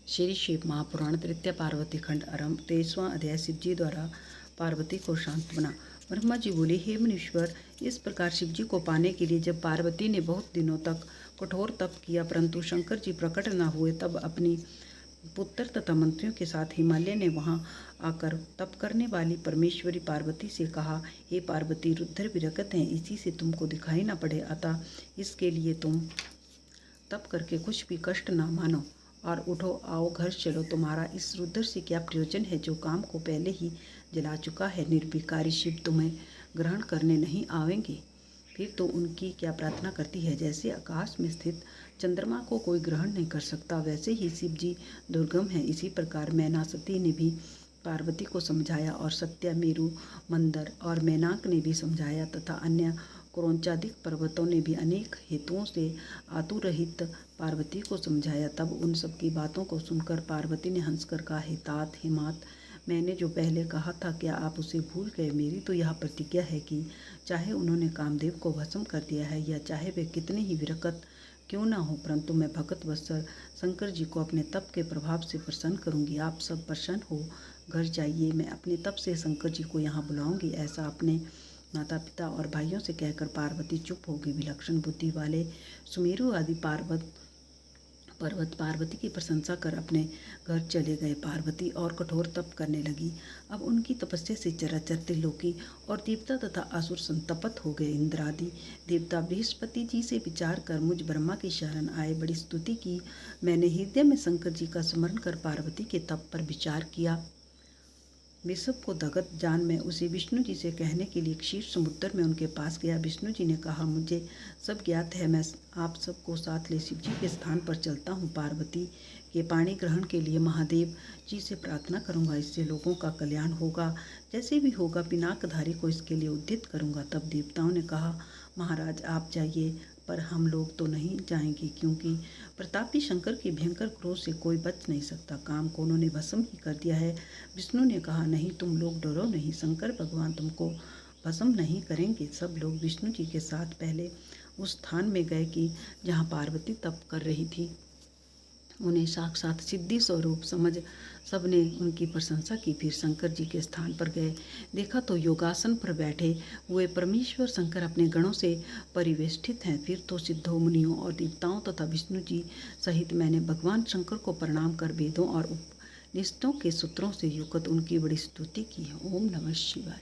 श्री शिव महापुराण तृतीय पार्वती खंड आरंभ 23वां अध्याय। शिव जी द्वारा पार्वती को शांत बना। ब्रह्मा जी बोले, हे मुनीश्वर, इस प्रकार शिव जी को पाने के लिए जब पार्वती ने बहुत दिनों तक कठोर तप किया परंतु शंकर जी प्रकट न हुए, तब अपनी पुत्र तथा मंत्रियों के साथ हिमालय ने वहां आकर तप करने वाली परमेश्वरी पार्वती से कहा, हे पार्वती, रुद्र विरक्त हैं, इसी से तुमको दिखाई न पड़े, अतः इसके लिए तुम तप करके कुछ भी कष्ट न मानो और उठो, आओ घर चलो। तुम्हारा इस रुद्र से क्या प्रयोजन है जो काम को पहले ही जला चुका है। निर्विकारी शिव तुम्हें ग्रहण करने नहीं आवेंगे। फिर तो उनकी क्या प्रार्थना करती है। जैसे आकाश में स्थित चंद्रमा को कोई ग्रहण नहीं कर सकता, वैसे ही शिव जी दुर्गम है। इसी प्रकार मैनासती ने भी पार्वती को समझाया और सत्यामेरु, मंदर और मैनाक ने भी समझाया तथा अन्य क्रोंचादिक पर्वतों ने भी अनेक हेतुओं से आतुरहित पार्वती को समझाया। तब उन सब की बातों को सुनकर पार्वती ने हंसकर कहा, हे तात, हे मात, मैंने जो पहले कहा था क्या आप उसे भूल गए। मेरी तो यह प्रतिज्ञा है कि चाहे उन्होंने कामदेव को भस्म कर दिया है या चाहे वे कितने ही विरक्त क्यों ना हो, परंतु मैं भगत वत्सल शंकर जी को अपने तप के प्रभाव से प्रसन्न करूंगी। आप सब प्रसन्न हो घर जाइए, मैं अपने तप से शंकर जी को यहाँ बुलाऊंगी। ऐसा अपने माता पिता और भाइयों से कहकर पार्वती चुप हो गई। विलक्षण बुद्धि वाले सुमेरु आदि पर्वत पार्वती की प्रशंसा कर अपने घर चले गए। पार्वती और कठोर तप करने लगी। अब उनकी तपस्या से चराचर त्रिलोकी और देवता तथा असुर संतप्त हो गए। इंद्र आदि देवता बृहस्पति जी से विचार कर मुझ ब्रह्मा की शरण आए। बड़ी स्तुति की। मैंने हृदय में शंकर जी का स्मरण कर पार्वती के तप पर विचार किया। विषभ को दगत जान मैं उसे विष्णु जी से कहने के लिए क्षीर समुद्र में उनके पास गया। विष्णु जी ने कहा, मुझे सब ज्ञात है, मैं आप सबको साथ ले शिव जी के स्थान पर चलता हूँ। पार्वती के पाणी ग्रहण के लिए महादेव जी से प्रार्थना करूँगा, इससे लोगों का कल्याण होगा। जैसे भी होगा पिनाकधारी को इसके लिए उद्यत करूँगा। तब देवताओं ने कहा, महाराज आप जाइए, पर हम लोग तो नहीं जाएंगे, क्योंकि प्रतापी शंकर के भयंकर क्रोध से कोई बच नहीं सकता। काम को उन्होंने भस्म ही कर दिया है। विष्णु ने कहा, नहीं, तुम लोग डरो नहीं, शंकर भगवान तुमको भस्म नहीं करेंगे। सब लोग विष्णु जी के साथ पहले उस स्थान में गए कि जहाँ पार्वती तप कर रही थी। उन्हें साक्षात सिद्धि स्वरूप समझ सबने उनकी प्रशंसा की। फिर शंकर जी के स्थान पर गए। देखा तो योगासन पर बैठे हुए परमेश्वर शंकर अपने गणों से परिवेष्टित हैं। फिर तो सिद्धों, मुनियों और देवताओं तथा विष्णु जी सहित मैंने भगवान शंकर को प्रणाम कर वेदों और उपनिषदों के सूत्रों से युक्त उनकी बड़ी स्तुति की है। ओम नमः शिवाय।